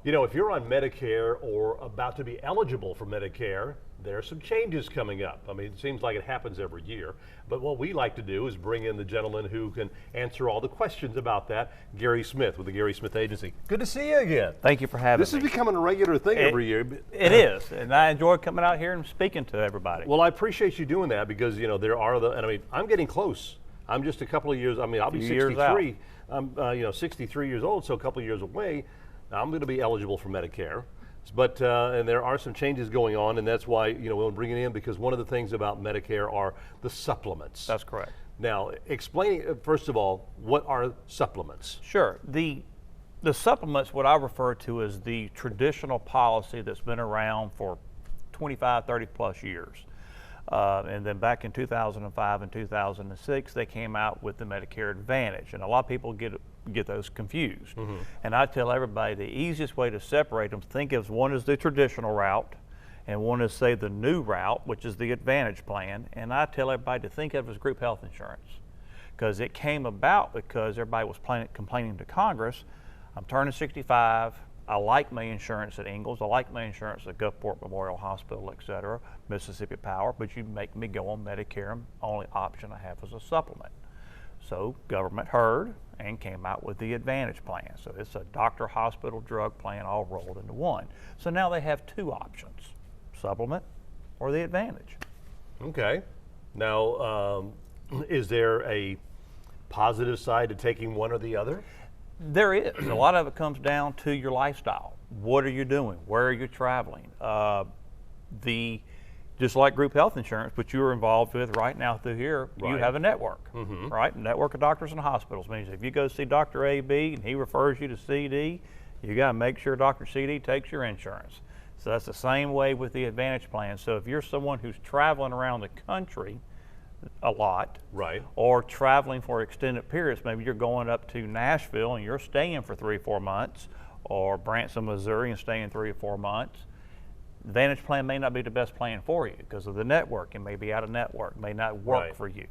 You know, if you're on Medicare or about to be eligible for Medicare, there are some changes coming up. I mean, it seems like it happens every year. But what we like to do is bring in the gentleman who can answer all the questions about that, Gary Smith with the Gary Smith Agency. Good to see you again. Thank you for having me. This is becoming a regular thing every year. It is, and I enjoy coming out here and speaking to everybody. Well, I appreciate you doing that because, you know, there are and I mean, I'm getting close. I'm just a couple of years, I mean, I'll be 63. I'm, 63 years old, so a couple of years away. I'm going to be eligible for Medicare, but and there are some changes going on, and that's why we'll bring it in because one of the things about Medicare are the supplements. That's correct. Now, explain first of all, what are supplements? Sure. The supplements, what I refer to as the traditional policy that's been around for 25, 30 plus years. And then back in 2005 and 2006, they came out with the Medicare Advantage, and a lot of people get those confused. Mm-hmm. And I tell everybody the easiest way to separate them, think of one as the traditional route, and one is, say, the new route, which is the Advantage plan. And I tell everybody to think of it as group health insurance, because it came about because everybody was complaining to Congress, I'm turning 65, I like my insurance at Ingalls, I like my insurance at Gulfport Memorial Hospital, et cetera, Mississippi Power, but you make me go on Medicare, and the only option I have is a supplement. So government heard and came out with the Advantage plan. So it's a doctor, hospital, drug plan all rolled into one. So now they have two options, supplement or the Advantage. Okay. Now, is there a positive side to taking one or the other? There is. A lot of it comes down to your lifestyle. What are you doing? Where are you traveling? Just like group health insurance, which you're involved with right now through here, right. You have a network, mm-hmm. right? Network of doctors and hospitals means if you go see Dr. A.B. and he refers you to CD, you got to make sure Dr. CD takes your insurance. So that's the same way with the Advantage plan. So if you're someone who's traveling around the country a lot, right, or traveling for extended periods, maybe you're going up to Nashville and you're staying for 3 or 4 months, or Branson, Missouri, and staying 3 or 4 months, Advantage plan may not be the best plan for you because of the network. It may be out of network, may not work right. for you.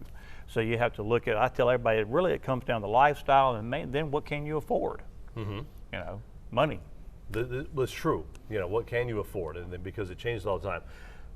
So you have to look at, I tell everybody, it comes down to lifestyle and then what can you afford? Mm-hmm. Money. That's true. What can you afford? And then because it changes all the time.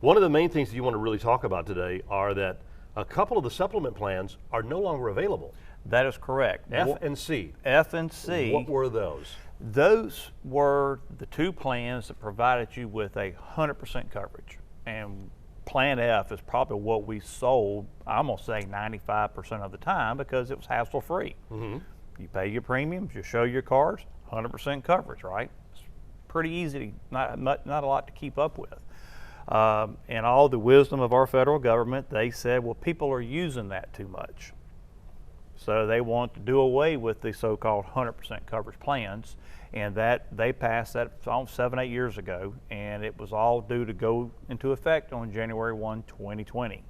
One of the main things that you want to really talk about today are that a couple of the supplement plans are no longer available. That is correct. F and C. F and C. What were those? Those were the two plans that provided you with 100% coverage. And Plan F is probably what we sold, I'm going to say 95% of the time because it was hassle-free. Mm-hmm. You pay your premiums, you show your cards, 100% coverage, right? It's pretty easy, not a lot to keep up with. And all the wisdom of our federal government, they said, well, people are using that too much. So they want to do away with the so-called 100% coverage plans, and that they passed that 7, 8 years ago, and it was all due to go into effect on January 1, 2020.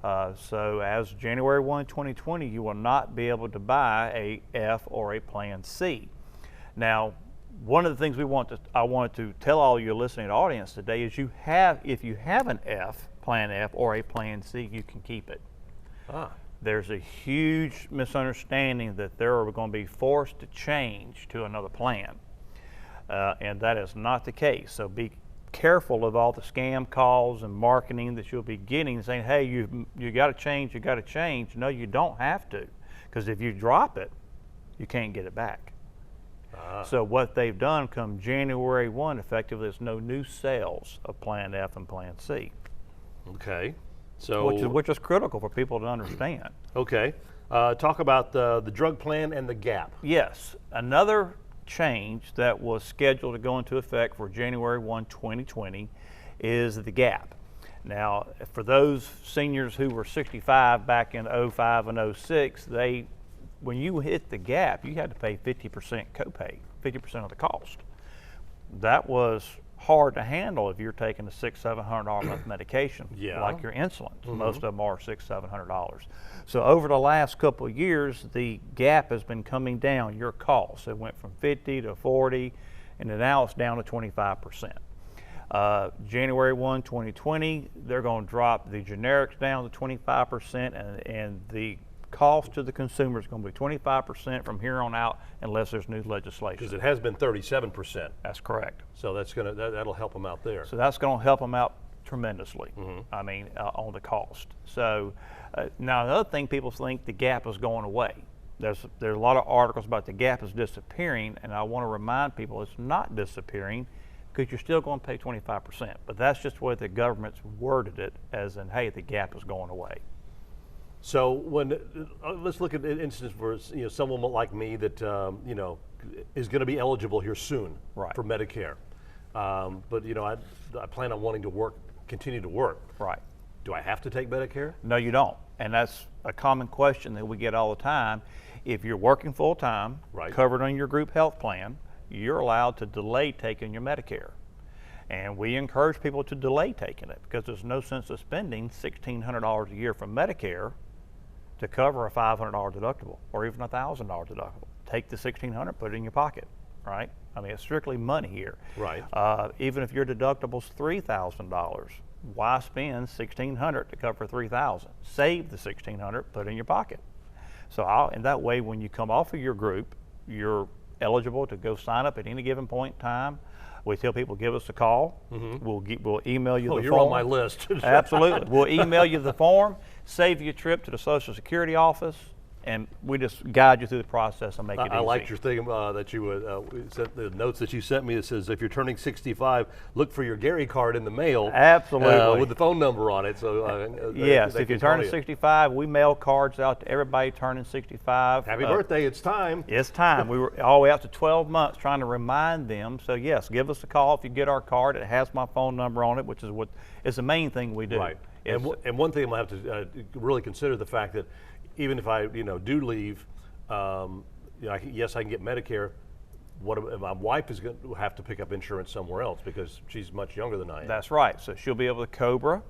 So as January 1, 2020, you will not be able to buy a F or a Plan C. Now, one of the things I wanted to tell all your listening audience today is if you have an F, Plan F, or a Plan C, you can keep it. There's a huge misunderstanding that they're going to be forced to change to another plan, and that is not the case. So be careful of all the scam calls and marketing that you'll be getting, saying, "Hey, you got to change, you got to change." No, you don't have to, because if you drop it, you can't get it back. So what they've done come January 1, effectively, there's no new sales of Plan F and Plan C. Okay. So which is critical for people to understand. Okay. Talk about the drug plan and the gap. Yes. Another change that was scheduled to go into effect for January 1, 2020 is the gap. Now, for those seniors who were 65 back in 05 and 06, when you hit the gap, you had to pay 50% copay, 50% of the cost. That was hard to handle if you're taking a $600-700 month medication, like your insulin. Mm-hmm. Most of them are $600-700. So over the last couple of years, the gap has been coming down, your costs. It went from 50 to 40, and now it's down to 25%. January 1, 2020, they're going to drop the generics down to 25%, and the cost to the consumer is going to be 25% from here on out unless there's new legislation. Because it has been 37%. That's correct. So that'll help them out there. So that's going to help them out tremendously. I mean, on the cost. So now another thing, people think the gap is going away. There's a lot of articles about the gap is disappearing, and I want to remind people it's not disappearing, because you're still going to pay 25%. But that's just where the government's worded it, as in, hey, the gap is going away. So let's look at an instance where someone like me that is going to be eligible here soon for Medicare, but I plan on wanting to continue to work. Right. Do I have to take Medicare? No, you don't, and that's a common question that we get all the time. If you're working full time, covered on your group health plan, you're allowed to delay taking your Medicare. And we encourage people to delay taking it, because there's no sense of spending $1,600 a year from Medicare to cover a $500 deductible or even a $1,000 deductible. Take the $1,600, put it in your pocket, right? I mean, it's strictly money here. Right. Even if your deductible's $3,000, why spend $1,600 to cover $3,000? Save the $1,600, put it in your pocket. So and that way, when you come off of your group, you're eligible to go sign up at any given point in time. We tell people, give us a call. We'll email you the form. You're on my list. Absolutely. We'll email you the form, save you a trip to the Social Security office, and we just guide you through the process and make it easy. I liked your thing that you sent, the notes that you sent me that says if you're turning 65, look for your Gary card in the mail. Absolutely. With the phone number on it. So yes, if you're turning 65, we mail cards out to everybody turning 65. Happy birthday, it's time. It's time. We were all the way out to 12 months trying to remind them. So yes, give us a call if you get our card. It has my phone number on it, which is it's the main thing we do. Right. And one thing I'm going to have to really consider the fact that even if I do leave, yes, I can get Medicare. My wife is going to have to pick up insurance somewhere else because she's much younger than I am. That's right. So she'll be able to COBRA,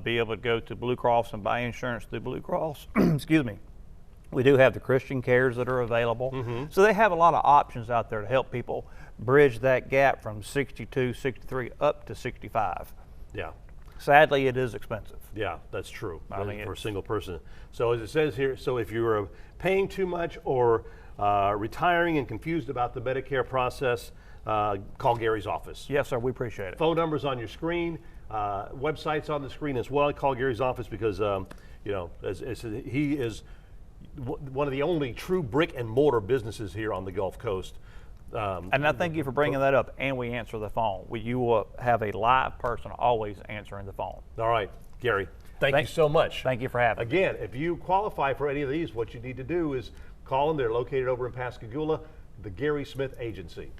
be able to go to Blue Cross and buy insurance through Blue Cross. Excuse me. We do have the Christian cares that are available. So they have a lot of options out there to help people bridge that gap from 62, 63 up to 65. Yeah. Sadly, it is expensive. Yeah, that's true. I mean, for a single person. So as it says here, so if you're paying too much or retiring and confused about the Medicare process, call Gary's office. Yes, sir. We appreciate it. Phone numbers on your screen, websites on the screen as well. Call Gary's office because he is one of the only true brick and mortar businesses here on the Gulf Coast. And I thank you for bringing that up, and we answer the phone. You will have a live person always answering the phone. All right, Gary, thank you so much. Thank you for having me. Again, if you qualify for any of these, what you need to do is call them. They're located over in Pascagoula, the Gary Smith Agency.